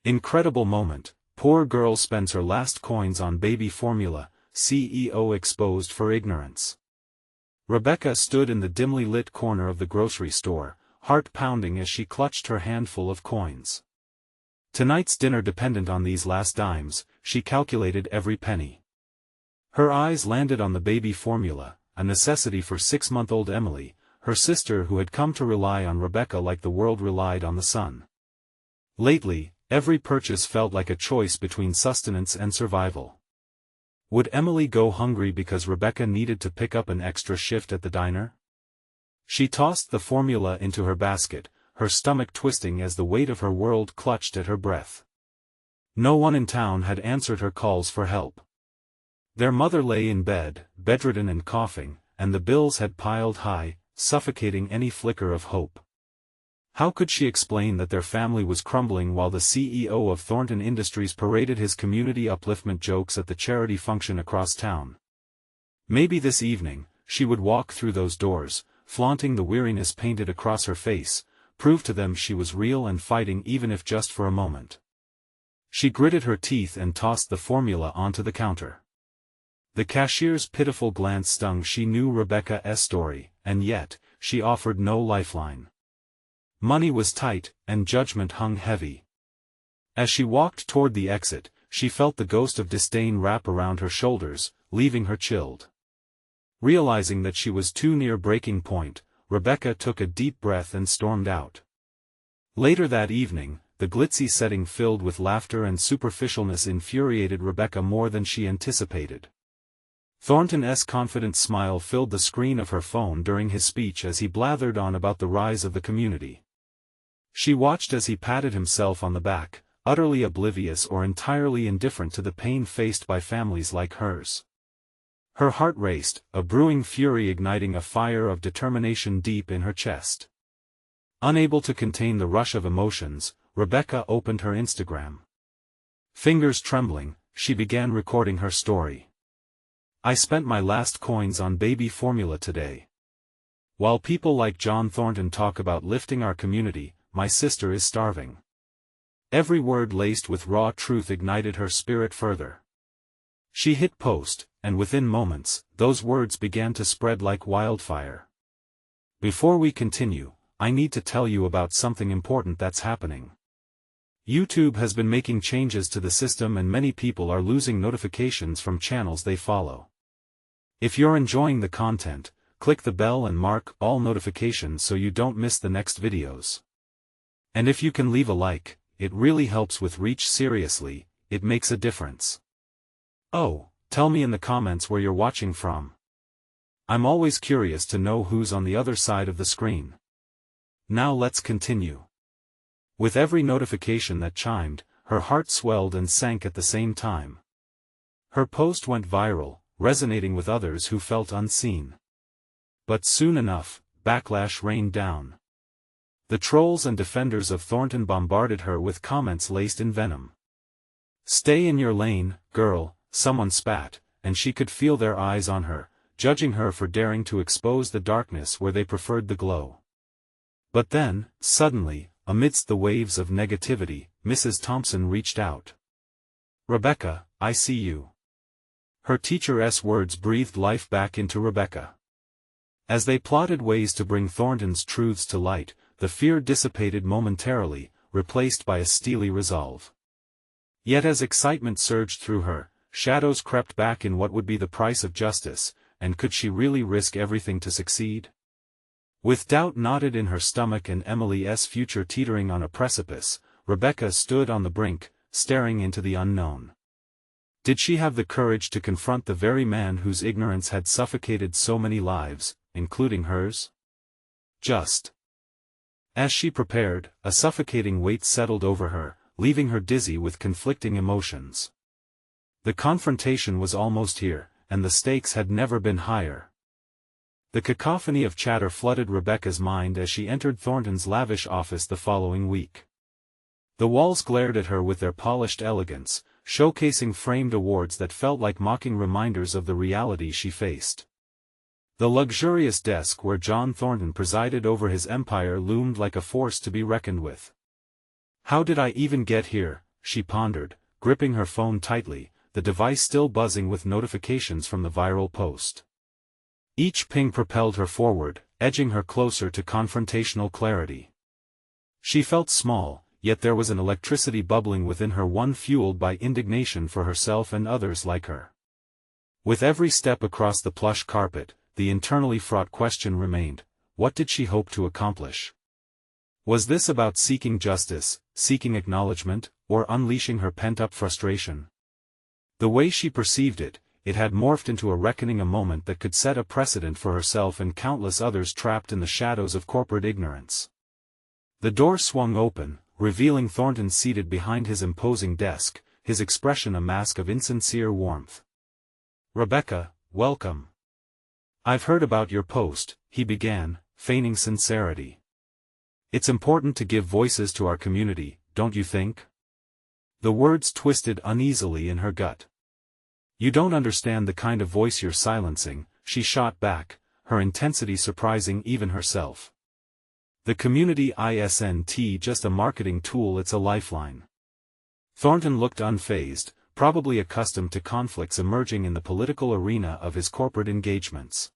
Incredible moment, poor girl spends her last coins on baby formula, CEO exposed for ignorance. Rebecca stood in the dimly lit corner of the grocery store, heart pounding as she clutched her handful of coins. Tonight's dinner depended on these last dimes, she calculated every penny. Her eyes landed on the baby formula, a necessity for 6-month-old Emily, her sister who had come to rely on Rebecca like the world relied on the sun. Lately, every purchase felt like a choice between sustenance and survival. Would Emily go hungry because Rebecca needed to pick up an extra shift at the diner? She tossed the formula into her basket, her stomach twisting as the weight of her world clutched at her breath. No one in town had answered her calls for help. Their mother lay in bed, bedridden and coughing, and the bills had piled high, suffocating any flicker of hope. How could she explain that their family was crumbling while the CEO of Thornton Industries paraded his community upliftment jokes at the charity function across town? Maybe this evening, she would walk through those doors, flaunting the weariness painted across her face, prove to them she was real and fighting even if just for a moment. She gritted her teeth and tossed the formula onto the counter. The cashier's pitiful glance stung. She knew Rebecca's story, and yet, she offered no lifeline. Money was tight, and judgment hung heavy. As she walked toward the exit, she felt the ghost of disdain wrap around her shoulders, leaving her chilled. Realizing that she was too near breaking point, Rebecca took a deep breath and stormed out. Later that evening, the glitzy setting filled with laughter and superficialness infuriated Rebecca more than she anticipated. Thornton's confident smile filled the screen of her phone during his speech as he blathered on about the rise of the community. She watched as he patted himself on the back, utterly oblivious or entirely indifferent to the pain faced by families like hers. Her heart raced, a brewing fury igniting a fire of determination deep in her chest. Unable to contain the rush of emotions, Rebecca opened her Instagram. Fingers trembling, she began recording her story. I spent my last coins on baby formula today. While people like John Thornton talk about lifting our community, my sister is starving. Every word laced with raw truth ignited her spirit further. She hit post, and within moments, those words began to spread like wildfire. Before we continue, I need to tell you about something important that's happening. YouTube has been making changes to the system and many people are losing notifications from channels they follow. If you're enjoying the content, click the bell and mark all notifications so you don't miss the next videos. And if you can leave a like, it really helps with reach. Seriously, it makes a difference. Oh, tell me in the comments where you're watching from. I'm always curious to know who's on the other side of the screen. Now let's continue. With every notification that chimed, her heart swelled and sank at the same time. Her post went viral, resonating with others who felt unseen. But soon enough, backlash rained down. The trolls and defenders of Thornton bombarded her with comments laced in venom. "Stay in your lane, girl," someone spat, and she could feel their eyes on her, judging her for daring to expose the darkness where they preferred the glow. But then, suddenly, amidst the waves of negativity, Mrs. Thompson reached out. "Rebecca, I see you." Her teacher's words breathed life back into Rebecca. As they plotted ways to bring Thornton's truths to light, the fear dissipated momentarily, replaced by a steely resolve. Yet as excitement surged through her, shadows crept back in what would be the price of justice, and could she really risk everything to succeed? With doubt knotted in her stomach and Emily's future teetering on a precipice, Rebecca stood on the brink, staring into the unknown. Did she have the courage to confront the very man whose ignorance had suffocated so many lives, including hers? Just as she prepared, a suffocating weight settled over her, leaving her dizzy with conflicting emotions. The confrontation was almost here, and the stakes had never been higher. The cacophony of chatter flooded Rebecca's mind as she entered Thornton's lavish office the following week. The walls glared at her with their polished elegance, showcasing framed awards that felt like mocking reminders of the reality she faced. The luxurious desk where John Thornton presided over his empire loomed like a force to be reckoned with. "How did I even get here?" she pondered, gripping her phone tightly, the device still buzzing with notifications from the viral post. Each ping propelled her forward, edging her closer to confrontational clarity. She felt small, yet there was an electricity bubbling within her, one fueled by indignation for herself and others like her. With every step across the plush carpet, the internally fraught question remained: what did she hope to accomplish? Was this about seeking justice, seeking acknowledgement, or unleashing her pent-up frustration? The way she perceived it, it had morphed into a reckoning, a moment that could set a precedent for herself and countless others trapped in the shadows of corporate ignorance. The door swung open, revealing Thornton seated behind his imposing desk, his expression a mask of insincere warmth. "Rebecca, welcome. I've heard about your post," he began, feigning sincerity. "It's important to give voices to our community, don't you think?" The words twisted uneasily in her gut. "You don't understand the kind of voice you're silencing," she shot back, her intensity surprising even herself. "The community isn't just a marketing tool, it's a lifeline." Thornton looked unfazed, probably accustomed to conflicts emerging in the political arena of his corporate engagements.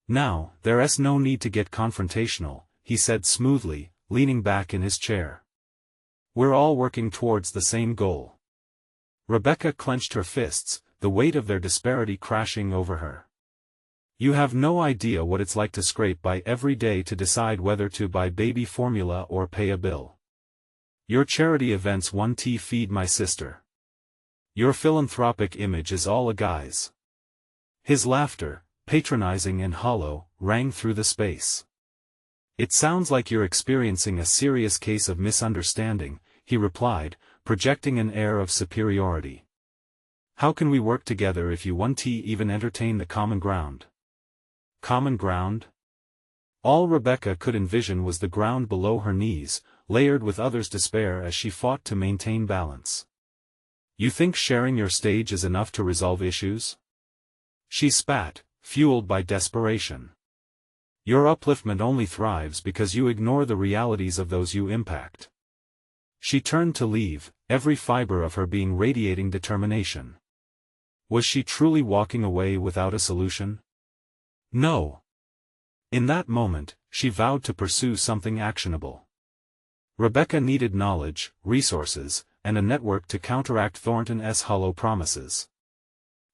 "Now, there's no need to get confrontational," he said smoothly, leaning back in his chair. "We're all working towards the same goal." Rebecca clenched her fists, the weight of their disparity crashing over her. "You have no idea what it's like to scrape by every day to decide whether to buy baby formula or pay a bill. Your charity events want to feed my sister. Your philanthropic image is all a guise." His laughter, patronizing and hollow, rang through the space. "It sounds like you're experiencing a serious case of misunderstanding," he replied, projecting an air of superiority. "How can we work together if you want to even entertain the common ground?" Common ground? All Rebecca could envision was the ground below her knees, layered with others' despair as she fought to maintain balance. "You think sharing your stage is enough to resolve issues?" She spat, fueled by desperation. "Your upliftment only thrives because you ignore the realities of those you impact." She turned to leave, every fiber of her being radiating determination. Was she truly walking away without a solution? No. In that moment, she vowed to pursue something actionable. Rebecca needed knowledge, resources, and a network to counteract Thornton's hollow promises.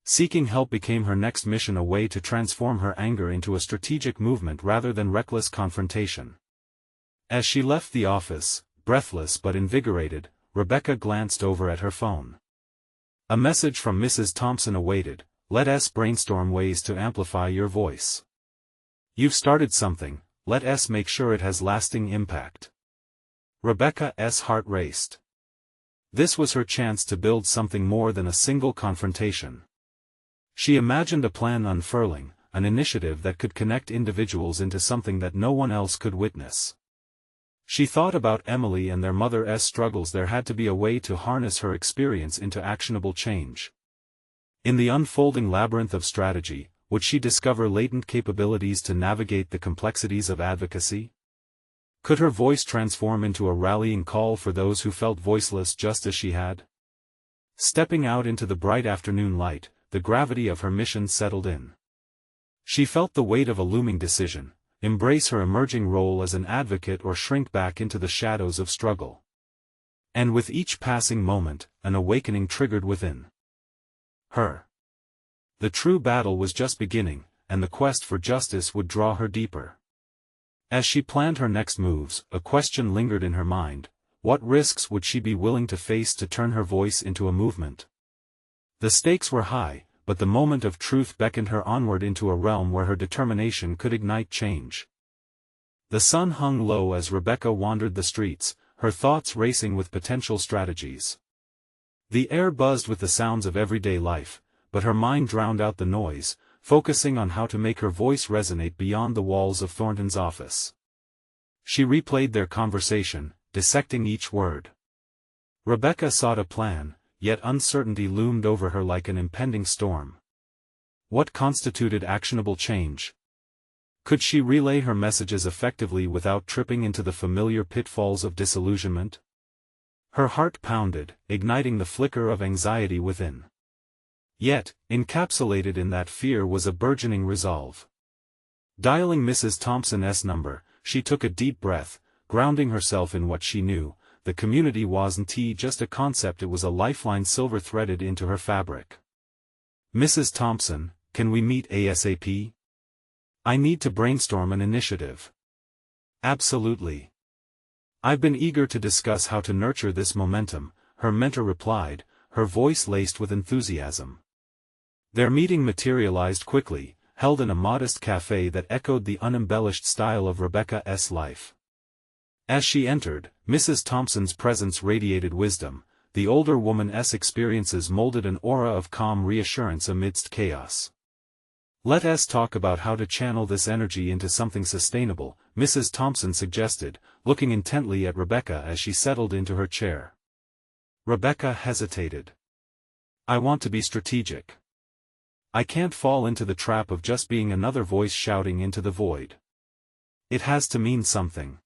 Seeking help became her next mission, a way to transform her anger into a strategic movement rather than reckless confrontation. As she left the office, breathless but invigorated, Rebecca glanced over at her phone. A message from Mrs. Thompson awaited: "Let's brainstorm ways to amplify your voice. You've started something, let's make sure it has lasting impact." Rebecca's heart raced. This was her chance to build something more than a single confrontation. She imagined a plan unfurling, an initiative that could connect individuals into something that no one else could witness. She thought about Emily and their mother's struggles. There had to be a way to harness her experience into actionable change. In the unfolding labyrinth of strategy, would she discover latent capabilities to navigate the complexities of advocacy? Could her voice transform into a rallying call for those who felt voiceless just as she had? Stepping out into the bright afternoon light, the gravity of her mission settled in. She felt the weight of a looming decision: embrace her emerging role as an advocate or shrink back into the shadows of struggle. And with each passing moment, an awakening triggered within her. The true battle was just beginning, and the quest for justice would draw her deeper. As she planned her next moves, a question lingered in her mind: what risks would she be willing to face to turn her voice into a movement? The stakes were high, but the moment of truth beckoned her onward into a realm where her determination could ignite change. The sun hung low as Rebecca wandered the streets, her thoughts racing with potential strategies. The air buzzed with the sounds of everyday life, but her mind drowned out the noise, focusing on how to make her voice resonate beyond the walls of Thornton's office. She replayed their conversation, dissecting each word. Rebecca sought a plan, yet uncertainty loomed over her like an impending storm. What constituted actionable change? Could she relay her messages effectively without tripping into the familiar pitfalls of disillusionment? Her heart pounded, igniting the flicker of anxiety within. Yet, encapsulated in that fear was a burgeoning resolve. Dialing Mrs. Thompson's number, she took a deep breath, grounding herself in what she knew. The community wasn't just a concept, it was a lifeline silver-threaded into her fabric. "Mrs. Thompson, can we meet ASAP? I need to brainstorm an initiative." "Absolutely. I've been eager to discuss how to nurture this momentum," her mentor replied, her voice laced with enthusiasm. Their meeting materialized quickly, held in a modest cafe that echoed the unembellished style of Rebecca's life. As she entered, Mrs. Thompson's presence radiated wisdom. The older woman's experiences molded an aura of calm reassurance amidst chaos. "Let us talk about how to channel this energy into something sustainable," Mrs. Thompson suggested, looking intently at Rebecca as she settled into her chair. Rebecca hesitated. "I want to be strategic. I can't fall into the trap of just being another voice shouting into the void. It has to mean something."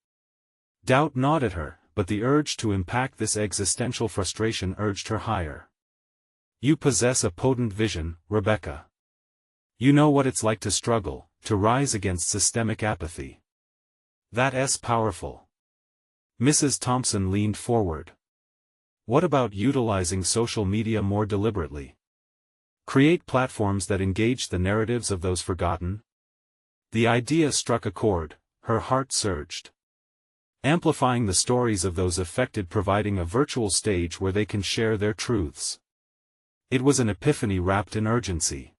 Doubt gnawed at her, but the urge to impact this existential frustration urged her higher. "You possess a potent vision, Rebecca. You know what it's like to struggle, to rise against systemic apathy. That's powerful." Mrs. Thompson leaned forward. "What about utilizing social media more deliberately? Create platforms that engage the narratives of those forgotten?" The idea struck a chord, her heart surged. Amplifying the stories of those affected, providing a virtual stage where they can share their truths. It was an epiphany wrapped in urgency.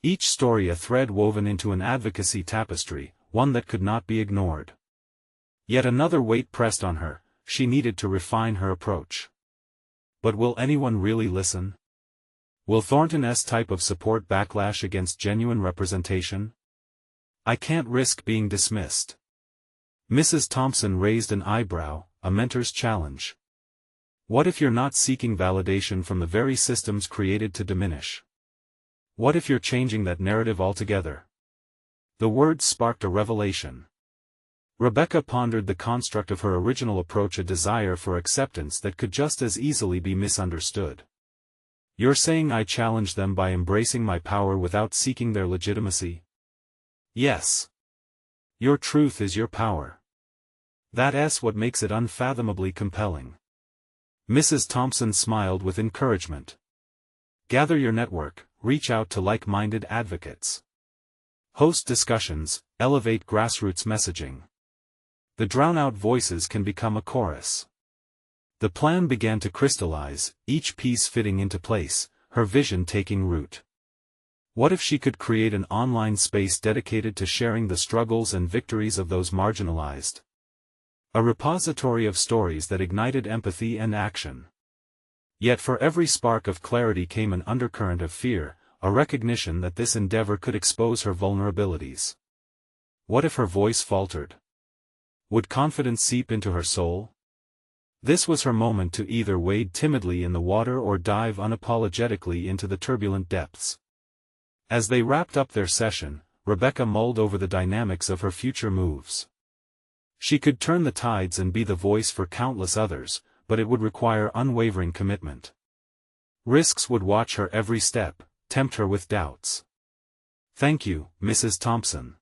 Each story a thread woven into an advocacy tapestry, one that could not be ignored. Yet another weight pressed on her, she needed to refine her approach. But will anyone really listen? Will Thornton's type of support backlash against genuine representation? "I can't risk being dismissed." Mrs. Thompson raised an eyebrow, a mentor's challenge. "What if you're not seeking validation from the very systems created to diminish? What if you're changing that narrative altogether?" The words sparked a revelation. Rebecca pondered the construct of her original approach, a desire for acceptance that could just as easily be misunderstood. "You're saying I challenge them by embracing my power without seeking their legitimacy?" "Yes. Your truth is your power. That's what makes it unfathomably compelling." Mrs. Thompson smiled with encouragement. "Gather your network, reach out to like-minded advocates. Host discussions, elevate grassroots messaging. The drown-out voices can become a chorus." The plan began to crystallize, each piece fitting into place, her vision taking root. What if she could create an online space dedicated to sharing the struggles and victories of those marginalized? A repository of stories that ignited empathy and action. Yet for every spark of clarity came an undercurrent of fear, a recognition that this endeavor could expose her vulnerabilities. What if her voice faltered? Would confidence seep into her soul? This was her moment to either wade timidly in the water or dive unapologetically into the turbulent depths. As they wrapped up their session, Rebecca mulled over the dynamics of her future moves. She could turn the tides and be the voice for countless others, but it would require unwavering commitment. Risks would watch her every step, tempt her with doubts. "Thank you, Mrs. Thompson.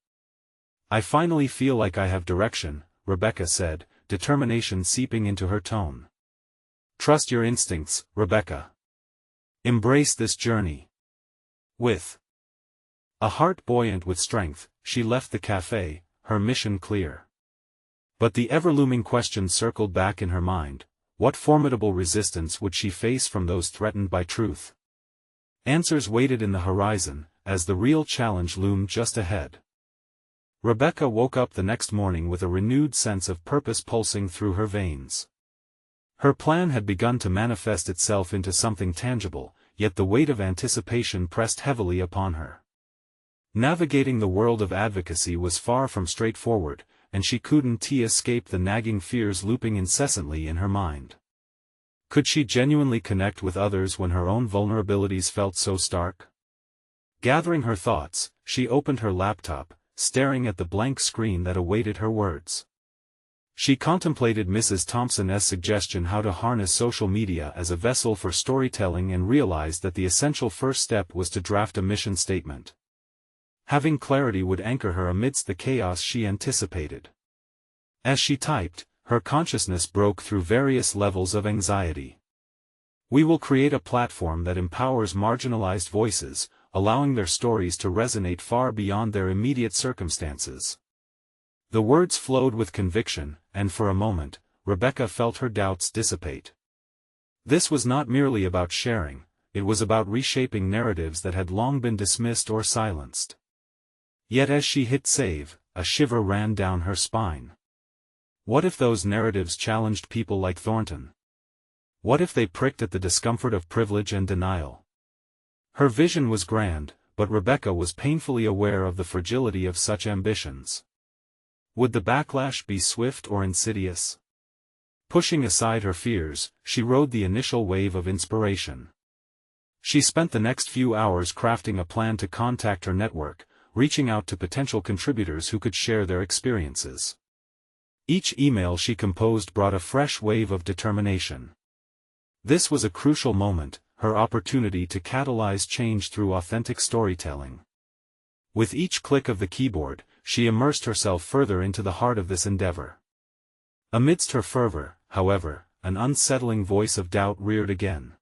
I finally feel like I have direction," Rebecca said, determination seeping into her tone. "Trust your instincts, Rebecca. Embrace this journey." With a heart buoyant with strength, she left the cafe, her mission clear. But the ever-looming question circled back in her mind: what formidable resistance would she face from those threatened by truth? Answers waited in the horizon, as the real challenge loomed just ahead. Rebecca woke up the next morning with a renewed sense of purpose pulsing through her veins. Her plan had begun to manifest itself into something tangible, yet the weight of anticipation pressed heavily upon her. Navigating the world of advocacy was far from straightforward, and she couldn't escape the nagging fears looping incessantly in her mind. Could she genuinely connect with others when her own vulnerabilities felt so stark? Gathering her thoughts, she opened her laptop, staring at the blank screen that awaited her words. She contemplated Mrs. Thompson's suggestion how to harness social media as a vessel for storytelling and realized that the essential first step was to draft a mission statement. Having clarity would anchor her amidst the chaos she anticipated. As she typed, her consciousness broke through various levels of anxiety. We will create a platform that empowers marginalized voices, allowing their stories to resonate far beyond their immediate circumstances. The words flowed with conviction, and for a moment, Rebecca felt her doubts dissipate. This was not merely about sharing, it was about reshaping narratives that had long been dismissed or silenced. Yet as she hit save, a shiver ran down her spine. What if those narratives challenged people like Thornton? What if they pricked at the discomfort of privilege and denial? Her vision was grand, but Rebecca was painfully aware of the fragility of such ambitions. Would the backlash be swift or insidious? Pushing aside her fears, she rode the initial wave of inspiration. She spent the next few hours crafting a plan to contact her network, reaching out to potential contributors who could share their experiences. Each email she composed brought a fresh wave of determination. This was a crucial moment, her opportunity to catalyze change through authentic storytelling. With each click of the keyboard, she immersed herself further into the heart of this endeavor. Amidst her fervor, however, an unsettling voice of doubt reared again.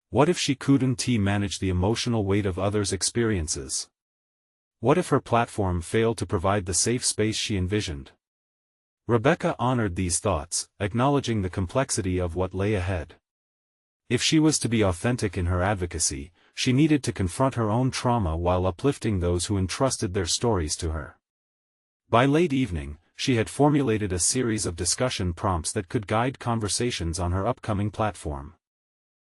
What if she couldn't manage the emotional weight of others' experiences? What if her platform failed to provide the safe space she envisioned? Rebecca honored these thoughts, acknowledging the complexity of what lay ahead. If she was to be authentic in her advocacy, she needed to confront her own trauma while uplifting those who entrusted their stories to her. By late evening, she had formulated a series of discussion prompts that could guide conversations on her upcoming platform.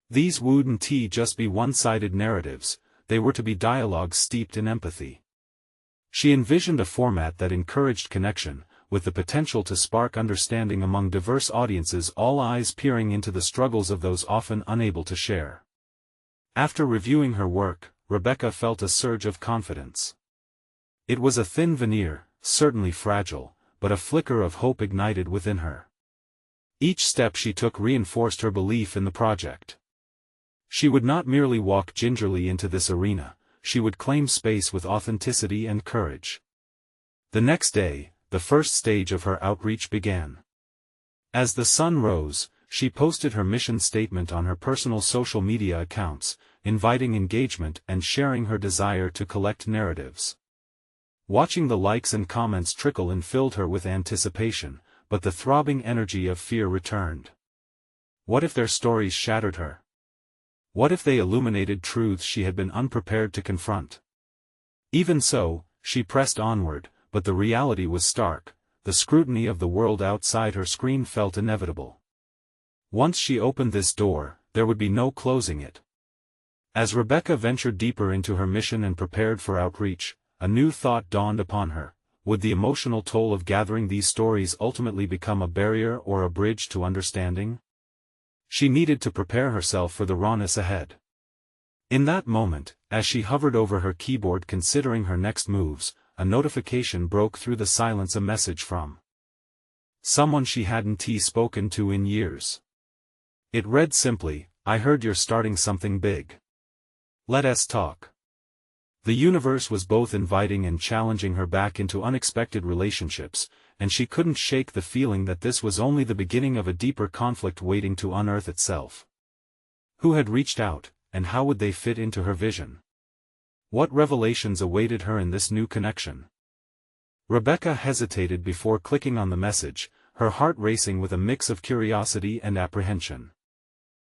These wouldn't just be one-sided narratives, they were to be dialogues steeped in empathy. She envisioned a format that encouraged connection, with the potential to spark understanding among diverse audiences, all eyes peering into the struggles of those often unable to share. After reviewing her work, Rebecca felt a surge of confidence. It was a thin veneer, certainly fragile, but a flicker of hope ignited within her. Each step she took reinforced her belief in the project. She would not merely walk gingerly into this arena, she would claim space with authenticity and courage. The next day, the first stage of her outreach began. As the sun rose, she posted her mission statement on her personal social media accounts, inviting engagement and sharing her desire to collect narratives. Watching the likes and comments trickle in filled her with anticipation, but the throbbing energy of fear returned. What if their stories shattered her? What if they illuminated truths she had been unprepared to confront? Even so, she pressed onward, but the reality was stark. The scrutiny of the world outside her screen felt inevitable. Once she opened this door, there would be no closing it. As Rebecca ventured deeper into her mission and prepared for outreach, a new thought dawned upon her. Would the emotional toll of gathering these stories ultimately become a barrier or a bridge to understanding? She needed to prepare herself for the rawness ahead. In that moment, as she hovered over her keyboard considering her next moves, a notification broke through the silence, a message from someone she hadn't spoken to in years. It read simply, "I heard you're starting something big. Let's talk." The universe was both inviting and challenging her back into unexpected relationships, and she couldn't shake the feeling that this was only the beginning of a deeper conflict waiting to unearth itself. Who had reached out, and how would they fit into her vision? What revelations awaited her in this new connection? Rebecca hesitated before clicking on the message, her heart racing with a mix of curiosity and apprehension.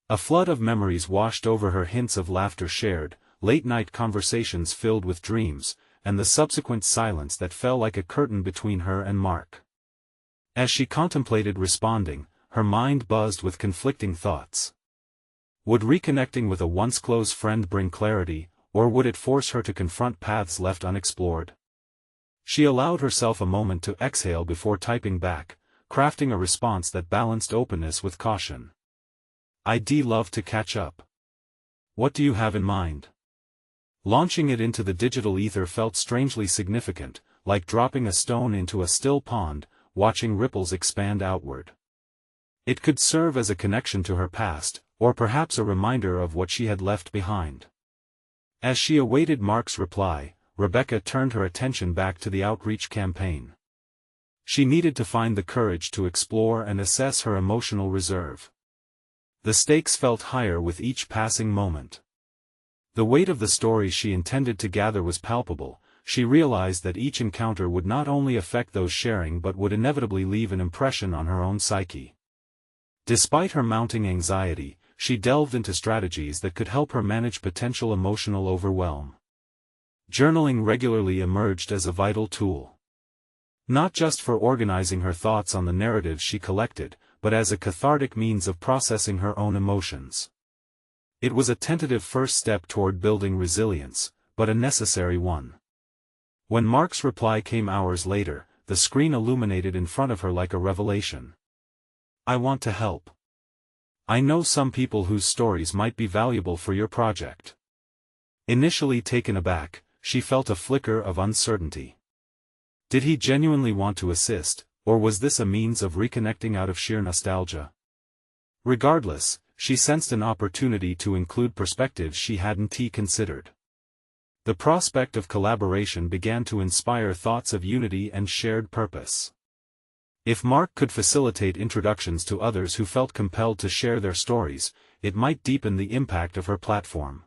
A flood of memories washed over her, hints of laughter shared, late-night conversations filled with dreams, and the subsequent silence that fell like a curtain between her and Mark. As she contemplated responding, her mind buzzed with conflicting thoughts. Would reconnecting with a once close friend bring clarity, or would it force her to confront paths left unexplored? She allowed herself a moment to exhale before typing back, crafting a response that balanced openness with caution. "I'd love to catch up. What do you have in mind?" Launching it into the digital ether felt strangely significant, like dropping a stone into a still pond, watching ripples expand outward. It could serve as a connection to her past, or perhaps a reminder of what she had left behind. As she awaited Mark's reply, Rebecca turned her attention back to the outreach campaign. She needed to find the courage to explore and assess her emotional reserve. The stakes felt higher with each passing moment. The weight of the story she intended to gather was palpable. She realized that each encounter would not only affect those sharing but would inevitably leave an impression on her own psyche. Despite her mounting anxiety, she delved into strategies that could help her manage potential emotional overwhelm. Journaling regularly emerged as a vital tool. Not just for organizing her thoughts on the narratives she collected, but as a cathartic means of processing her own emotions. It was a tentative first step toward building resilience, but a necessary one. When Mark's reply came hours later, the screen illuminated in front of her like a revelation. "I want to help. I know some people whose stories might be valuable for your project." Initially taken aback, she felt a flicker of uncertainty. Did he genuinely want to assist, or was this a means of reconnecting out of sheer nostalgia? Regardless, she sensed an opportunity to include perspectives she hadn't considered. The prospect of collaboration began to inspire thoughts of unity and shared purpose. If Mark could facilitate introductions to others who felt compelled to share their stories, it might deepen the impact of her platform.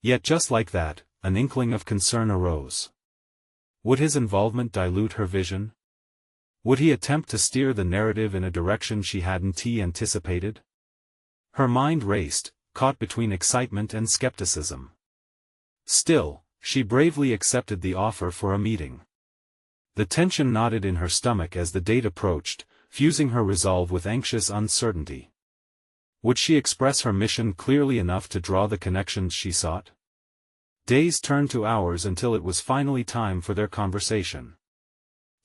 Yet just like that, an inkling of concern arose. Would his involvement dilute her vision? Would he attempt to steer the narrative in a direction she hadn't anticipated? Her mind raced, caught between excitement and skepticism. Still, she bravely accepted the offer for a meeting. The tension knotted in her stomach as the date approached, fusing her resolve with anxious uncertainty. Would she express her mission clearly enough to draw the connections she sought? Days turned to hours until it was finally time for their conversation.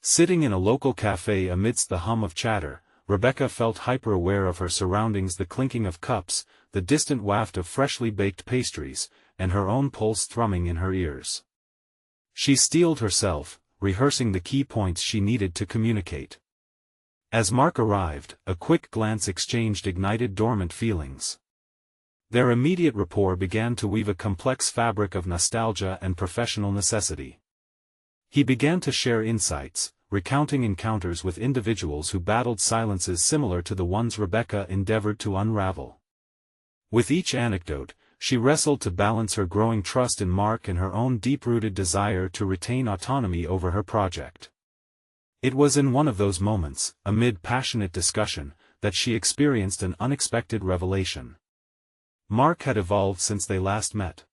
Sitting in a local cafe amidst the hum of chatter, Rebecca felt hyper-aware of her surroundings, the clinking of cups, the distant waft of freshly baked pastries, and her own pulse thrumming in her ears. She steeled herself, rehearsing the key points she needed to communicate. As Mark arrived, a quick glance exchanged ignited dormant feelings. Their immediate rapport began to weave a complex fabric of nostalgia and professional necessity. He began to share insights, recounting encounters with individuals who battled silences similar to the ones Rebecca endeavored to unravel. With each anecdote, she wrestled to balance her growing trust in Mark and her own deep-rooted desire to retain autonomy over her project. It was in one of those moments, amid passionate discussion, that she experienced an unexpected revelation. Mark had evolved since they last met.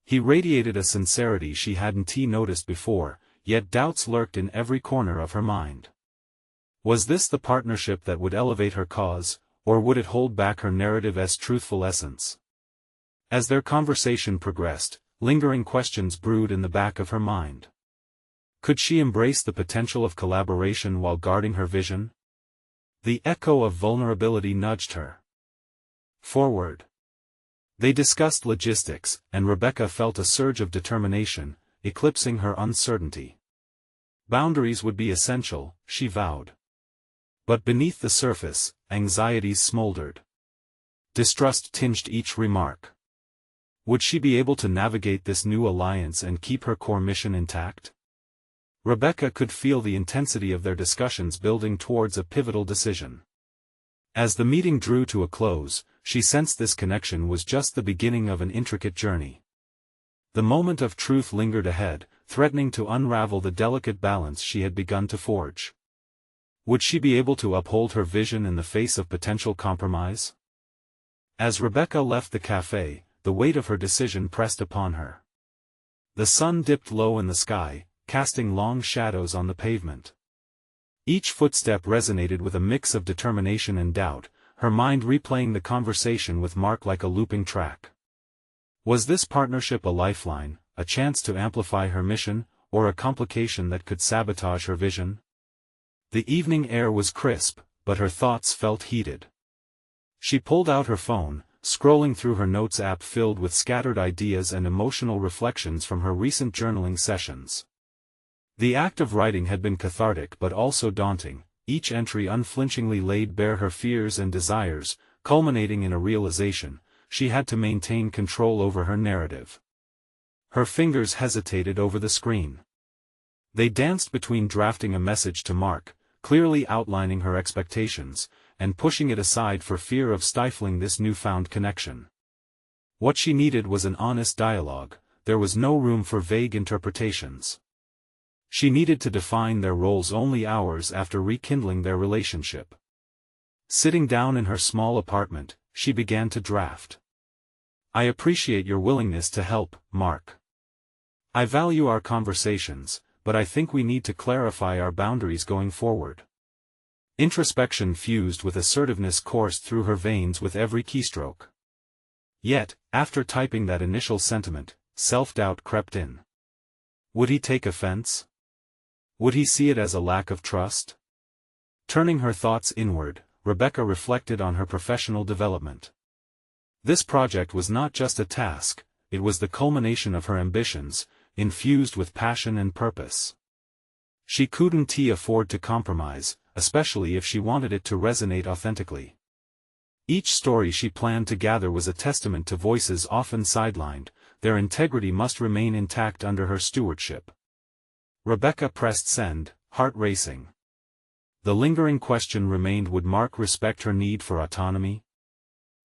He radiated a sincerity she hadn't noticed before, yet doubts lurked in every corner of her mind. Was this the partnership that would elevate her cause, or would it hold back her narrative's truthful essence? As their conversation progressed, lingering questions brewed in the back of her mind. Could she embrace the potential of collaboration while guarding her vision? The echo of vulnerability nudged her forward. They discussed logistics, and Rebecca felt a surge of determination, eclipsing her uncertainty. Boundaries would be essential, she vowed. But beneath the surface, anxieties smoldered. Distrust tinged each remark. Would she be able to navigate this new alliance and keep her core mission intact? Rebecca could feel the intensity of their discussions building towards a pivotal decision. As the meeting drew to a close, she sensed this connection was just the beginning of an intricate journey. The moment of truth lingered ahead, threatening to unravel the delicate balance she had begun to forge. Would she be able to uphold her vision in the face of potential compromise? As Rebecca left the cafe, the weight of her decision pressed upon her. The sun dipped low in the sky, casting long shadows on the pavement. Each footstep resonated with a mix of determination and doubt, her mind replaying the conversation with Mark like a looping track. Was this partnership a lifeline, a chance to amplify her mission, or a complication that could sabotage her vision? The evening air was crisp, but her thoughts felt heated. She pulled out her phone, scrolling through her notes app filled with scattered ideas and emotional reflections from her recent journaling sessions. The act of writing had been cathartic but also daunting. Each entry unflinchingly laid bare her fears and desires, culminating in a realization: she had to maintain control over her narrative. Her fingers hesitated over the screen. They danced between drafting a message to Mark, clearly outlining her expectations, and pushing it aside for fear of stifling this newfound connection. What she needed was an honest dialogue. There was no room for vague interpretations. She needed to define their roles only hours after rekindling their relationship. Sitting down in her small apartment, she began to draft. "I appreciate your willingness to help, Mark. I value our conversations, but I think we need to clarify our boundaries going forward." Introspection fused with assertiveness coursed through her veins with every keystroke. Yet, after typing that initial sentiment, self-doubt crept in. Would he take offense? Would he see it as a lack of trust? Turning her thoughts inward, Rebecca reflected on her professional development. This project was not just a task, it was the culmination of her ambitions, infused with passion and purpose. She couldn't afford to compromise, especially if she wanted it to resonate authentically. Each story she planned to gather was a testament to voices often sidelined. Their integrity must remain intact under her stewardship. Rebecca pressed send, heart racing. The lingering question remained: would Mark respect her need for autonomy?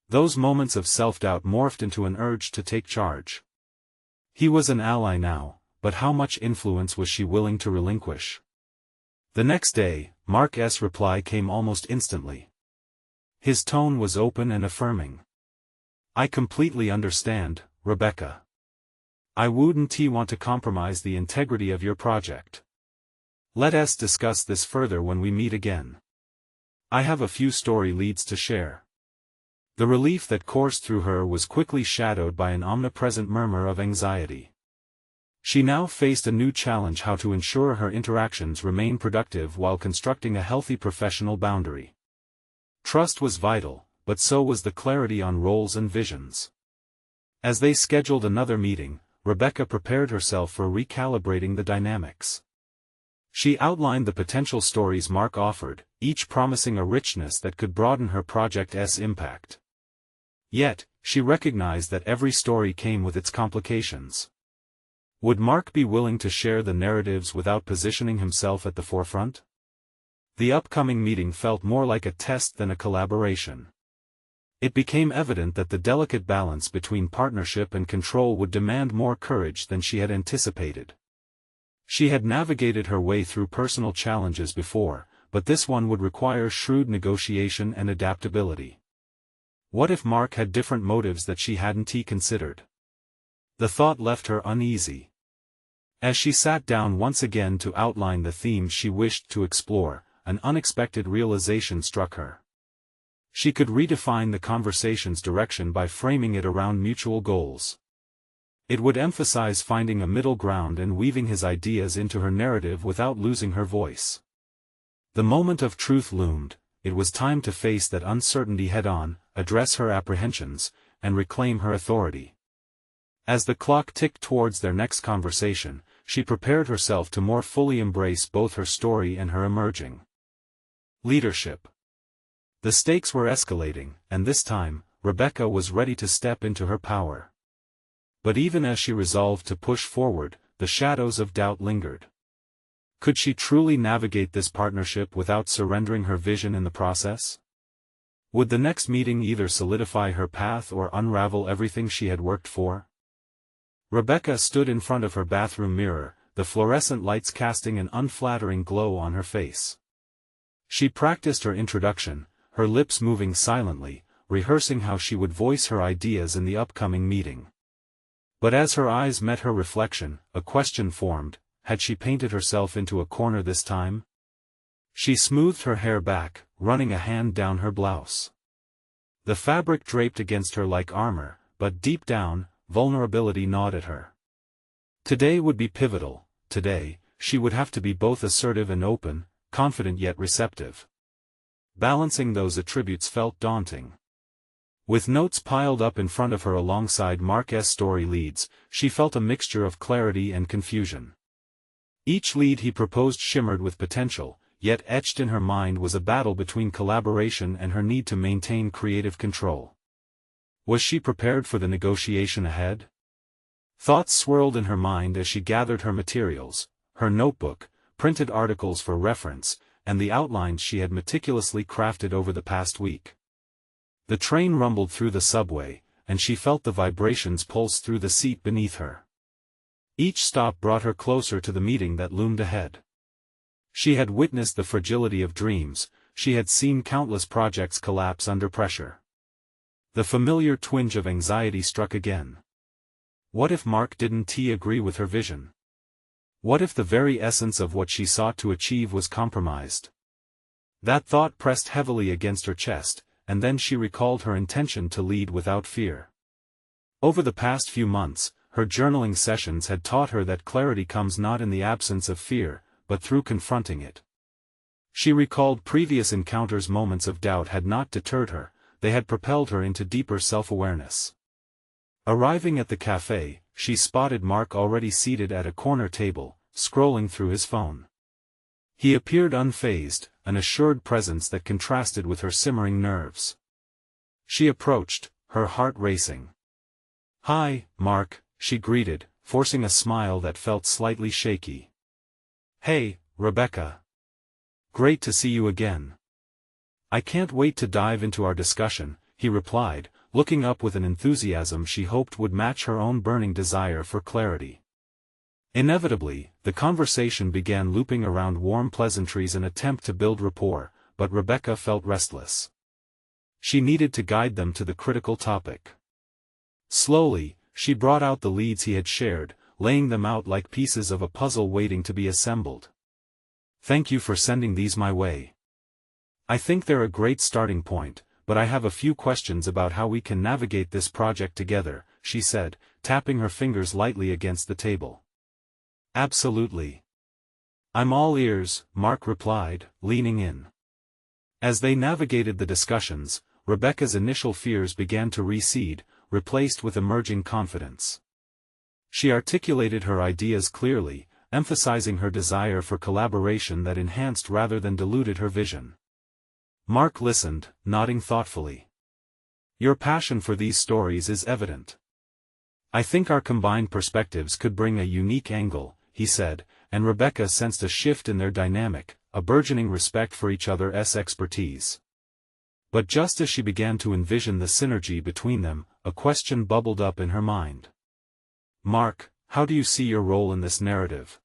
Those moments of self-doubt morphed into an urge to take charge. He was an ally now, but how much influence was she willing to relinquish? The next day, Mark's reply came almost instantly. His tone was open and affirming. "I completely understand, Rebecca. I wouldn't want to compromise the integrity of your project. Let us discuss this further when we meet again. I have a few story leads to share." The relief that coursed through her was quickly shadowed by an omnipresent murmur of anxiety. She now faced a new challenge: how to ensure her interactions remain productive while constructing a healthy professional boundary. Trust was vital, but so was the clarity on roles and visions. As they scheduled another meeting, Rebecca prepared herself for recalibrating the dynamics. She outlined the potential stories Mark offered, each promising a richness that could broaden her project's impact. Yet, she recognized that every story came with its complications. Would Mark be willing to share the narratives without positioning himself at the forefront? The upcoming meeting felt more like a test than a collaboration. It became evident that the delicate balance between partnership and control would demand more courage than she had anticipated. She had navigated her way through personal challenges before, but this one would require shrewd negotiation and adaptability. What if Mark had different motives that she hadn't considered? The thought left her uneasy. As she sat down once again to outline the themes she wished to explore, an unexpected realization struck her. She could redefine the conversation's direction by framing it around mutual goals. It would emphasize finding a middle ground and weaving his ideas into her narrative without losing her voice. The moment of truth loomed. It was time to face that uncertainty head-on, address her apprehensions, and reclaim her authority. As the clock ticked towards their next conversation, she prepared herself to more fully embrace both her story and her emerging leadership. The stakes were escalating, and this time, Rebecca was ready to step into her power. But even as she resolved to push forward, the shadows of doubt lingered. Could she truly navigate this partnership without surrendering her vision in the process? Would the next meeting either solidify her path or unravel everything she had worked for? Rebecca stood in front of her bathroom mirror, the fluorescent lights casting an unflattering glow on her face. She practiced her introduction, her lips moving silently, rehearsing how she would voice her ideas in the upcoming meeting. But as her eyes met her reflection, a question formed: had she painted herself into a corner this time? She smoothed her hair back, running a hand down her blouse. The fabric draped against her like armor, but deep down, vulnerability gnawed at her. Today would be pivotal. Today, she would have to be both assertive and open, confident yet receptive. Balancing those attributes felt daunting. With notes piled up in front of her alongside Mark's story leads, she felt a mixture of clarity and confusion. Each lead he proposed shimmered with potential, yet etched in her mind was a battle between collaboration and her need to maintain creative control. Was she prepared for the negotiation ahead? Thoughts swirled in her mind as she gathered her materials, her notebook, printed articles for reference, and the outlines she had meticulously crafted over the past week. The train rumbled through the subway, and she felt the vibrations pulse through the seat beneath her. Each stop brought her closer to the meeting that loomed ahead. She had witnessed the fragility of dreams, she had seen countless projects collapse under pressure. The familiar twinge of anxiety struck again. What if Mark didn't agree with her vision? What if the very essence of what she sought to achieve was compromised? That thought pressed heavily against her chest, and then she recalled her intention to lead without fear. Over the past few months, her journaling sessions had taught her that clarity comes not in the absence of fear, but through confronting it. She recalled previous encounters. Moments of doubt had not deterred her, they had propelled her into deeper self-awareness. Arriving at the cafe, she spotted Mark already seated at a corner table, scrolling through his phone. He appeared unfazed, an assured presence that contrasted with her simmering nerves. She approached, her heart racing. "Hi, Mark," she greeted, forcing a smile that felt slightly shaky. "Hey, Rebecca. Great to see you again." "I can't wait to dive into our discussion," he replied, looking up with an enthusiasm she hoped would match her own burning desire for clarity. Inevitably, the conversation began looping around warm pleasantries, an attempt to build rapport, but Rebecca felt restless. She needed to guide them to the critical topic. Slowly, she brought out the leads he had shared, laying them out like pieces of a puzzle waiting to be assembled. "Thank you for sending these my way. I think they're a great starting point, but I have a few questions about how we can navigate this project together," she said, tapping her fingers lightly against the table. "Absolutely. I'm all ears," Mark replied, leaning in. As they navigated the discussions, Rebecca's initial fears began to recede, replaced with emerging confidence. She articulated her ideas clearly, emphasizing her desire for collaboration that enhanced rather than diluted her vision. Mark listened, nodding thoughtfully. "Your passion for these stories is evident. I think our combined perspectives could bring a unique angle," he said, and Rebecca sensed a shift in their dynamic, a burgeoning respect for each other's expertise. But just as she began to envision the synergy between them, a question bubbled up in her mind. "Mark, how do you see your role in this narrative?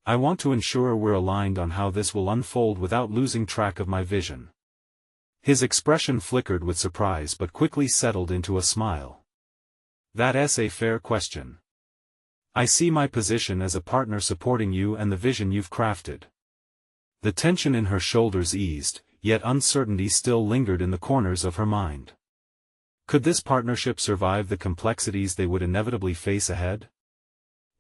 I want to ensure we're aligned on how this will unfold without losing track of my vision." His expression flickered with surprise but quickly settled into a smile. "That's a fair question. I see my position as a partner supporting you and the vision you've crafted." The tension in her shoulders eased, yet uncertainty still lingered in the corners of her mind. Could this partnership survive the complexities they would inevitably face ahead?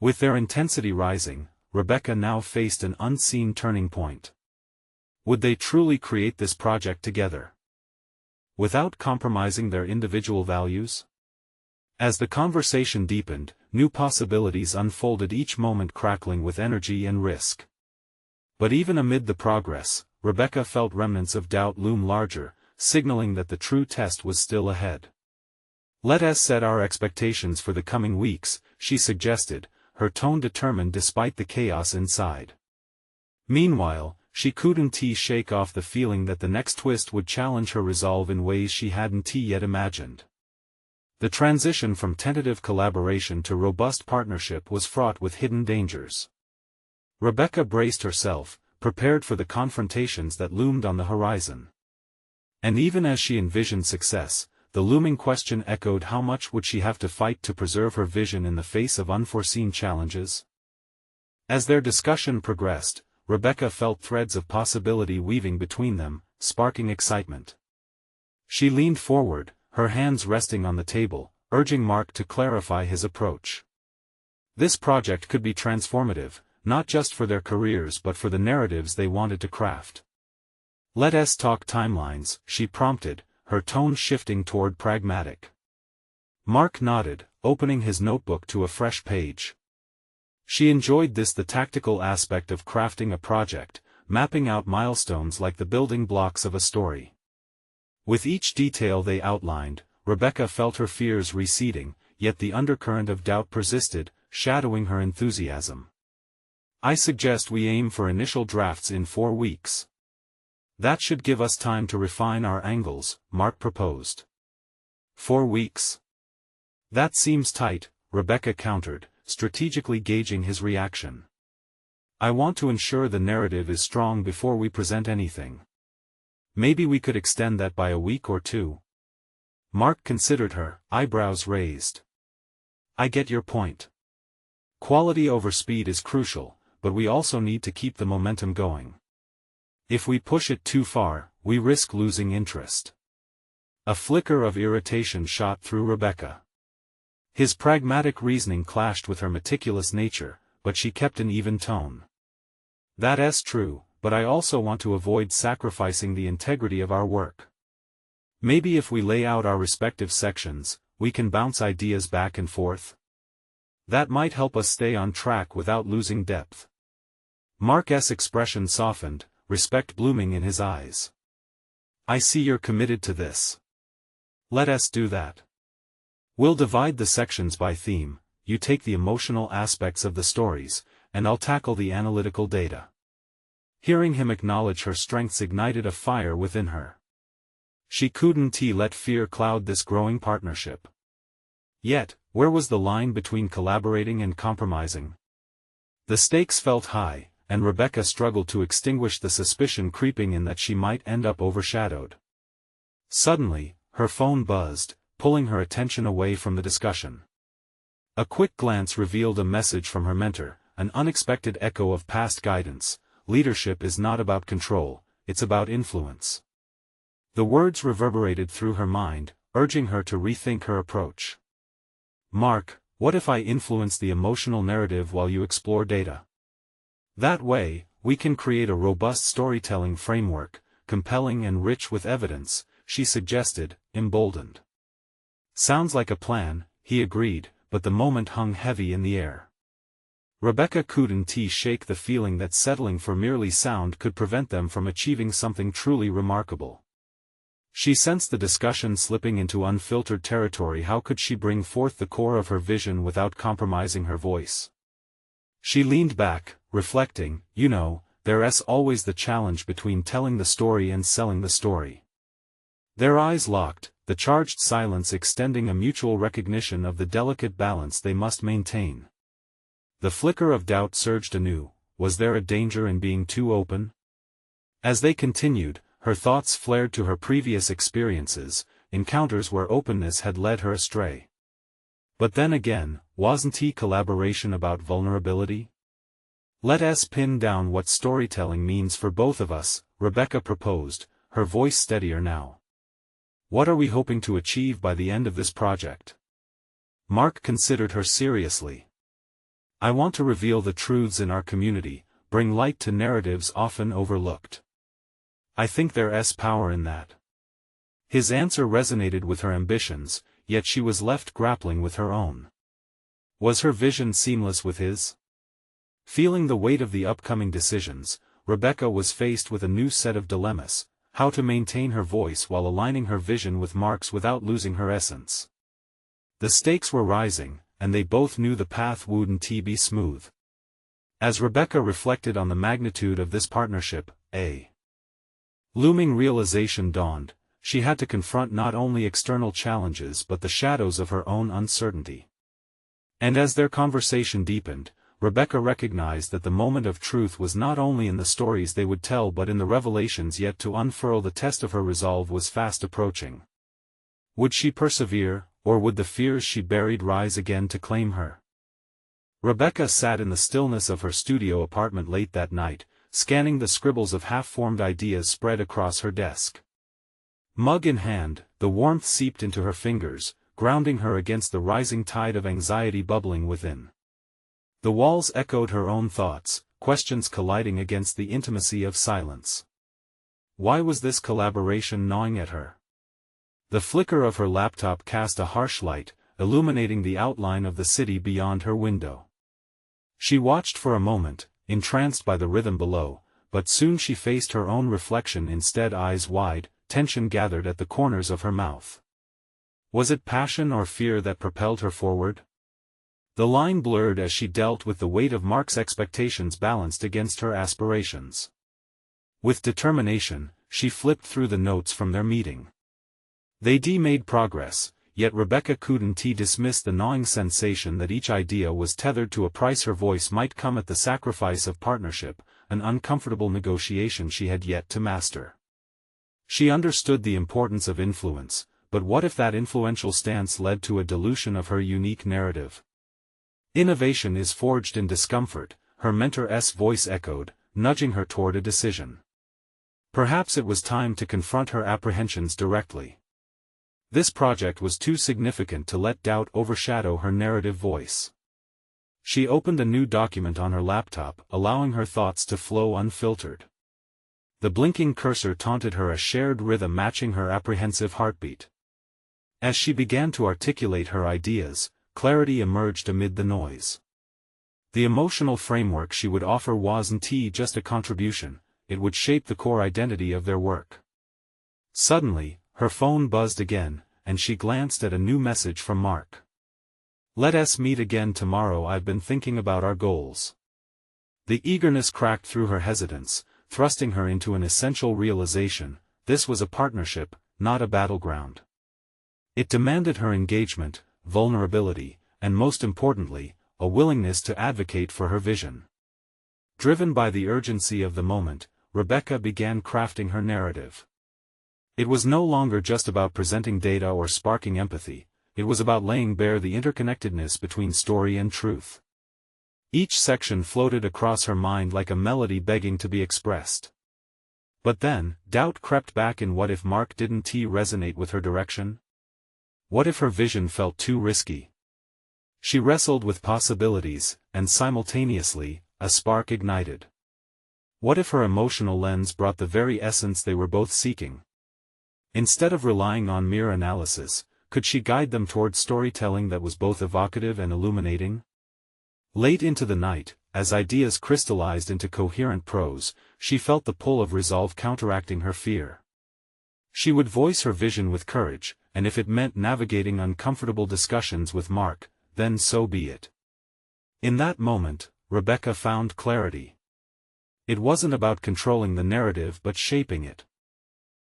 With their intensity rising, Rebecca now faced an unseen turning point. Would they truly create this project together, without compromising their individual values? As the conversation deepened, new possibilities unfolded, each moment crackling with energy and risk. But even amid the progress, Rebecca felt remnants of doubt loom larger, signaling that the true test was still ahead. "Let us set our expectations for the coming weeks," she suggested, her tone determined despite the chaos inside. Meanwhile, she couldn't shake off the feeling that the next twist would challenge her resolve in ways she hadn't yet imagined. The transition from tentative collaboration to robust partnership was fraught with hidden dangers. Rebecca braced herself, prepared for the confrontations that loomed on the horizon. And even as she envisioned success, the looming question echoed: how much would she have to fight to preserve her vision in the face of unforeseen challenges? As their discussion progressed, Rebecca felt threads of possibility weaving between them, sparking excitement. She leaned forward, her hands resting on the table, urging Mark to clarify his approach. This project could be transformative, not just for their careers but for the narratives they wanted to craft. "Let us talk timelines," she prompted, her tone shifting toward pragmatic. Mark nodded, opening his notebook to a fresh page. She enjoyed the tactical aspect of crafting a project, mapping out milestones like the building blocks of a story. With each detail they outlined, Rebecca felt her fears receding, yet the undercurrent of doubt persisted, shadowing her enthusiasm. I suggest we aim for initial drafts in 4 weeks. That should give us time to refine our angles, Mark proposed. 4 weeks? That seems tight, Rebecca countered, strategically gauging his reaction. I want to ensure the narrative is strong before we present anything. Maybe we could extend that by a week or 2. Mark considered her, eyebrows raised. I get your point. Quality over speed is crucial, but we also need to keep the momentum going. If we push it too far, we risk losing interest. A flicker of irritation shot through Rebecca. His pragmatic reasoning clashed with her meticulous nature, but she kept an even tone. That's true, but I also want to avoid sacrificing the integrity of our work. Maybe if we lay out our respective sections, we can bounce ideas back and forth. That might help us stay on track without losing depth. Mark's expression softened, respect blooming in his eyes. I see you're committed to this. Let us do that. We'll divide the sections by theme, you take the emotional aspects of the stories, and I'll tackle the analytical data. Hearing him acknowledge her strengths ignited a fire within her. She couldn't let fear cloud this growing partnership. Yet, where was the line between collaborating and compromising? The stakes felt high, and Rebecca struggled to extinguish the suspicion creeping in that she might end up overshadowed. Suddenly, her phone buzzed, pulling her attention away from the discussion. A quick glance revealed a message from her mentor, an unexpected echo of past guidance. Leadership is not about control, it's about influence. The words reverberated through her mind, urging her to rethink her approach. Mark, what if I influence the emotional narrative while you explore data? That way, we can create a robust storytelling framework, compelling and rich with evidence, she suggested, emboldened. Sounds like a plan, he agreed, but the moment hung heavy in the air. Rebecca couldn't shake the feeling that settling for merely sound could prevent them from achieving something truly remarkable. She sensed the discussion slipping into unfiltered territory. How could she bring forth the core of her vision without compromising her voice? She leaned back, reflecting, there's always the challenge between telling the story and selling the story. Their eyes locked, the charged silence extending a mutual recognition of the delicate balance they must maintain. The flicker of doubt surged anew. Was there a danger in being too open? As they continued, her thoughts flared to her previous experiences, encounters where openness had led her astray. But then again, wasn't collaboration about vulnerability? Let us pin down what storytelling means for both of us, Rebecca proposed, her voice steadier now. What are we hoping to achieve by the end of this project? Mark considered her seriously. I want to reveal the truths in our community, bring light to narratives often overlooked. I think there's power in that. His answer resonated with her ambitions, yet she was left grappling with her own. Was her vision seamless with his? Feeling the weight of the upcoming decisions, Rebecca was faced with a new set of dilemmas: how to maintain her voice while aligning her vision with Mark's without losing her essence. The stakes were rising, and they both knew the path wouldn't be smooth. As Rebecca reflected on the magnitude of this partnership, a looming realization dawned: she had to confront not only external challenges but the shadows of her own uncertainty. And as their conversation deepened, Rebecca recognized that the moment of truth was not only in the stories they would tell but in the revelations yet to unfurl. The test of her resolve was fast approaching. Would she persevere, or would the fears she buried rise again to claim her? Rebecca sat in the stillness of her studio apartment late that night, scanning the scribbles of half-formed ideas spread across her desk. Mug in hand, the warmth seeped into her fingers, grounding her against the rising tide of anxiety bubbling within. The walls echoed her own thoughts, questions colliding against the intimacy of silence. Why was this collaboration gnawing at her? The flicker of her laptop cast a harsh light, illuminating the outline of the city beyond her window. She watched for a moment, entranced by the rhythm below, but soon she faced her own reflection instead, eyes wide, tension gathered at the corners of her mouth. Was it passion or fear that propelled her forward? The line blurred as she dealt with the weight of Mark's expectations balanced against her aspirations. With determination, she flipped through the notes from their meeting. They made progress, yet Rebecca couldn't dismiss the gnawing sensation that each idea was tethered to a price. Her voice might come at the sacrifice of partnership, an uncomfortable negotiation she had yet to master. She understood the importance of influence, but what if that influential stance led to a dilution of her unique narrative? Innovation is forged in discomfort, her mentor's voice echoed, nudging her toward a decision. Perhaps it was time to confront her apprehensions directly. This project was too significant to let doubt overshadow her narrative voice. She opened a new document on her laptop, allowing her thoughts to flow unfiltered. The blinking cursor taunted her, a shared rhythm matching her apprehensive heartbeat. As she began to articulate her ideas, clarity emerged amid the noise. The emotional framework she would offer wasn't just a contribution, it would shape the core identity of their work. Suddenly, her phone buzzed again, and she glanced at a new message from Mark. "Let us meet again tomorrow. I've been thinking about our goals." The eagerness cracked through her hesitance, thrusting her into an essential realization: this was a partnership, not a battleground. It demanded her engagement, vulnerability, and most importantly, a willingness to advocate for her vision. Driven by the urgency of the moment, Rebecca began crafting her narrative. It was no longer just about presenting data or sparking empathy, it was about laying bare the interconnectedness between story and truth. Each section floated across her mind like a melody begging to be expressed. But then, doubt crept back in. What if Mark didn't resonate with her direction? What if her vision felt too risky? She wrestled with possibilities, and simultaneously, a spark ignited. What if her emotional lens brought the very essence they were both seeking? Instead of relying on mere analysis, could she guide them toward storytelling that was both evocative and illuminating? Late into the night, as ideas crystallized into coherent prose, she felt the pull of resolve counteracting her fear. She would voice her vision with courage, and if it meant navigating uncomfortable discussions with Mark, then so be it. In that moment, Rebecca found clarity. It wasn't about controlling the narrative but shaping it.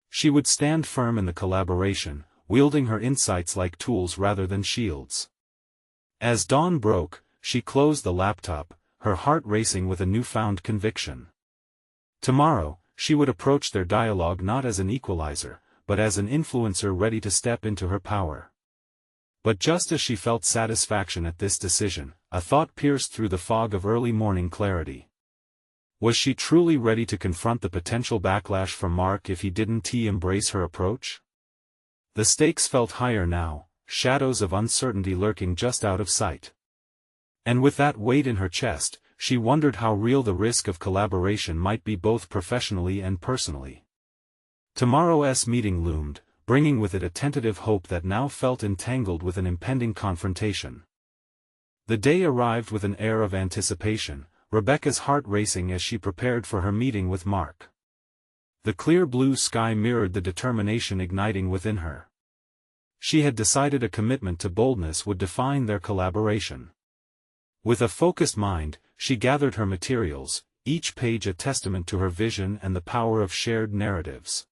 She would stand firm in the collaboration, wielding her insights like tools rather than shields. As dawn broke, she closed the laptop, her heart racing with a newfound conviction. Tomorrow, she would approach their dialogue not as an equalizer, but as an influencer ready to step into her power. But just as she felt satisfaction at this decision, a thought pierced through the fog of early morning clarity. Was she truly ready to confront the potential backlash from Mark if he didn't embrace her approach? The stakes felt higher now, shadows of uncertainty lurking just out of sight. And with that weight in her chest, she wondered how real the risk of collaboration might be, both professionally and personally. Tomorrow's meeting loomed, bringing with it a tentative hope that now felt entangled with an impending confrontation. The day arrived with an air of anticipation, Rebecca's heart racing as she prepared for her meeting with Mark. The clear blue sky mirrored the determination igniting within her. She had decided a commitment to boldness would define their collaboration. With a focused mind, she gathered her materials, each page a testament to her vision and the power of shared narratives.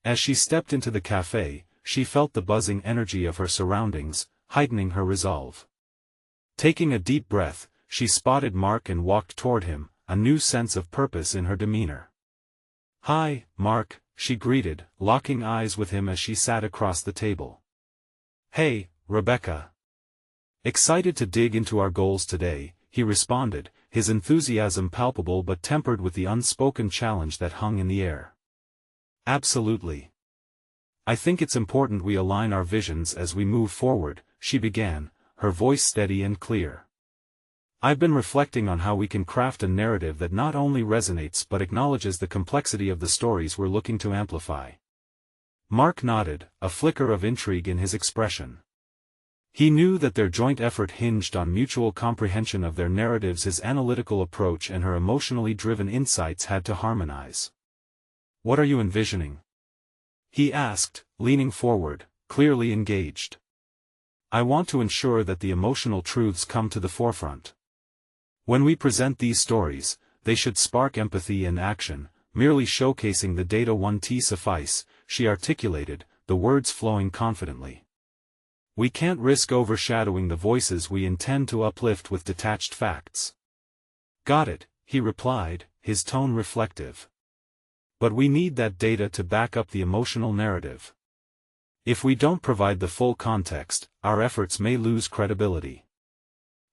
As she stepped into the cafe, she felt the buzzing energy of her surroundings, heightening her resolve. Taking a deep breath, she spotted Mark and walked toward him, a new sense of purpose in her demeanor. "Hi, Mark," she greeted, locking eyes with him as she sat across the table. "Hey, Rebecca." "Excited to dig into our goals today," he responded, his enthusiasm palpable but tempered with the unspoken challenge that hung in the air. "Absolutely. I think it's important we align our visions as we move forward," she began, her voice steady and clear. "I've been reflecting on how we can craft a narrative that not only resonates but acknowledges the complexity of the stories we're looking to amplify." Mark nodded, a flicker of intrigue in his expression. He knew that their joint effort hinged on mutual comprehension of their narratives. His analytical approach and her emotionally driven insights had to harmonize. "What are you envisioning?" he asked, leaning forward, clearly engaged. "I want to ensure that the emotional truths come to the forefront. When we present these stories, they should spark empathy and action. Merely showcasing the data won't suffice," she articulated, the words flowing confidently. "We can't risk overshadowing the voices we intend to uplift with detached facts." "Got it," he replied, his tone reflective. "But we need that data to back up the emotional narrative. If we don't provide the full context, our efforts may lose credibility."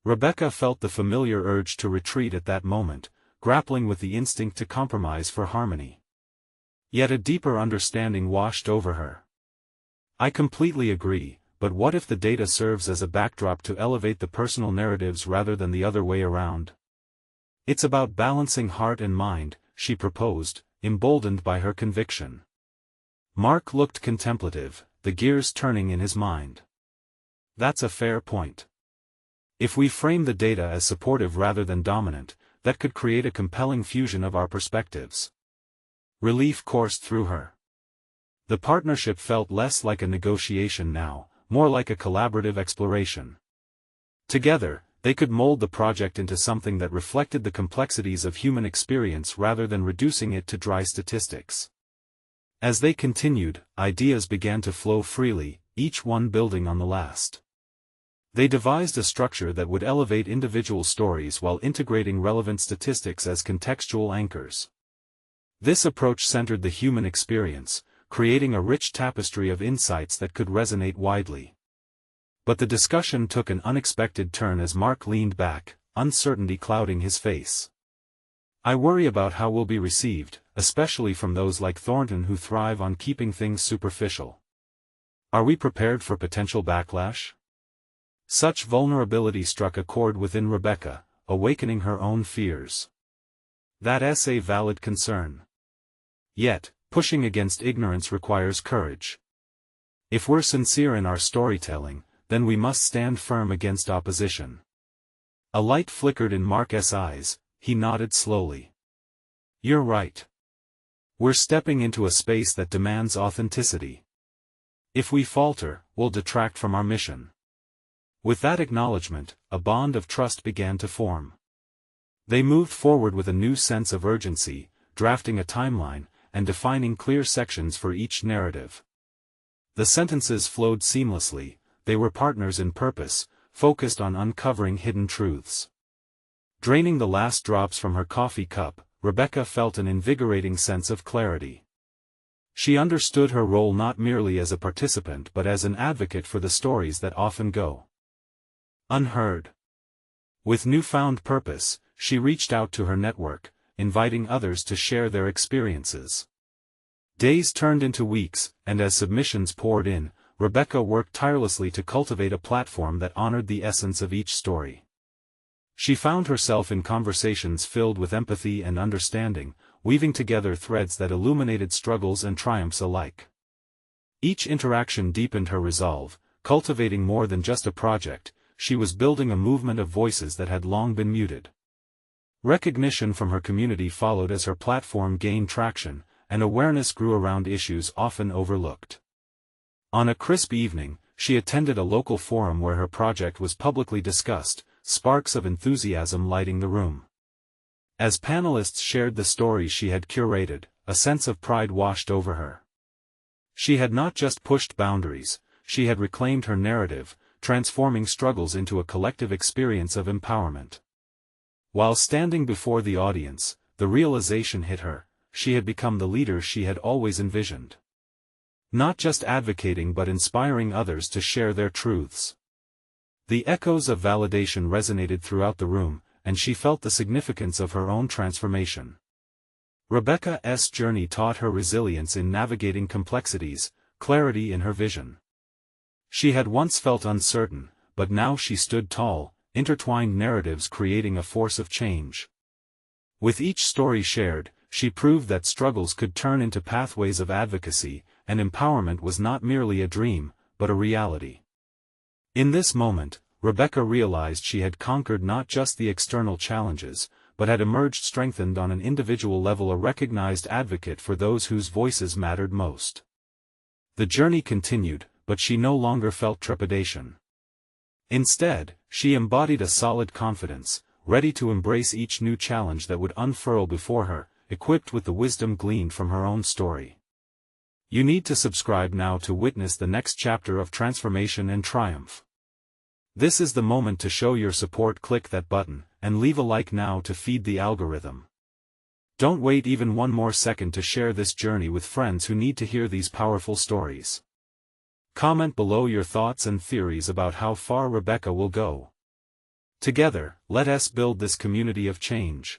Rebecca felt the familiar urge to retreat at that moment, grappling with the instinct to compromise for harmony. Yet a deeper understanding washed over her. "I completely agree, but what if the data serves as a backdrop to elevate the personal narratives rather than the other way around? It's about balancing heart and mind," she proposed, emboldened by her conviction. Mark looked contemplative, the gears turning in his mind. "That's a fair point. If we frame the data as supportive rather than dominant, that could create a compelling fusion of our perspectives." Relief coursed through her. The partnership felt less like a negotiation now, more like a collaborative exploration. Together, they could mold the project into something that reflected the complexities of human experience rather than reducing it to dry statistics. As they continued, ideas began to flow freely, each one building on the last. They devised a structure that would elevate individual stories while integrating relevant statistics as contextual anchors. This approach centered the human experience, creating a rich tapestry of insights that could resonate widely. But the discussion took an unexpected turn as Mark leaned back, uncertainty clouding his face. "I worry about how we'll be received, especially from those like Thornton who thrive on keeping things superficial. Are we prepared for potential backlash?" Such vulnerability struck a chord within Rebecca, awakening her own fears. That's a valid concern. Yet, pushing against ignorance requires courage. If we're sincere in our storytelling, then we must stand firm against opposition. A light flickered in Mark's eyes, he nodded slowly. "You're right. We're stepping into a space that demands authenticity. If we falter, we'll detract from our mission." With that acknowledgement, a bond of trust began to form. They moved forward with a new sense of urgency, drafting a timeline, and defining clear sections for each narrative. The sentences flowed seamlessly, they were partners in purpose, focused on uncovering hidden truths. Draining the last drops from her coffee cup, Rebecca felt an invigorating sense of clarity. She understood her role not merely as a participant but as an advocate for the stories that often go unheard. With newfound purpose, she reached out to her network, inviting others to share their experiences. Days turned into weeks, and as submissions poured in, Rebecca worked tirelessly to cultivate a platform that honored the essence of each story. She found herself in conversations filled with empathy and understanding, weaving together threads that illuminated struggles and triumphs alike. Each interaction deepened her resolve, cultivating more than just a project. She was building a movement of voices that had long been muted. Recognition from her community followed as her platform gained traction, and awareness grew around issues often overlooked. On a crisp evening, she attended a local forum where her project was publicly discussed, sparks of enthusiasm lighting the room. As panelists shared the stories she had curated, a sense of pride washed over her. She had not just pushed boundaries, she had reclaimed her narrative, transforming struggles into a collective experience of empowerment. While standing before the audience, the realization hit her, she had become the leader she had always envisioned. Not just advocating but inspiring others to share their truths. The echoes of validation resonated throughout the room, and she felt the significance of her own transformation. Rebecca's journey taught her resilience in navigating complexities, clarity in her vision. She had once felt uncertain, but now she stood tall, intertwined narratives creating a force of change. With each story shared, she proved that struggles could turn into pathways of advocacy, and empowerment was not merely a dream, but a reality. In this moment, Rebecca realized she had conquered not just the external challenges, but had emerged strengthened on an individual level, a recognized advocate for those whose voices mattered most. The journey continued, but she no longer felt trepidation. Instead, she embodied a solid confidence, ready to embrace each new challenge that would unfurl before her, equipped with the wisdom gleaned from her own story. You need to subscribe now to witness the next chapter of transformation and triumph. This is the moment to show your support. Click that button, and leave a like now to feed the algorithm. Don't wait even one more second to share this journey with friends who need to hear these powerful stories. Comment below your thoughts and theories about how far Rebecca will go. Together, let us build this community of change.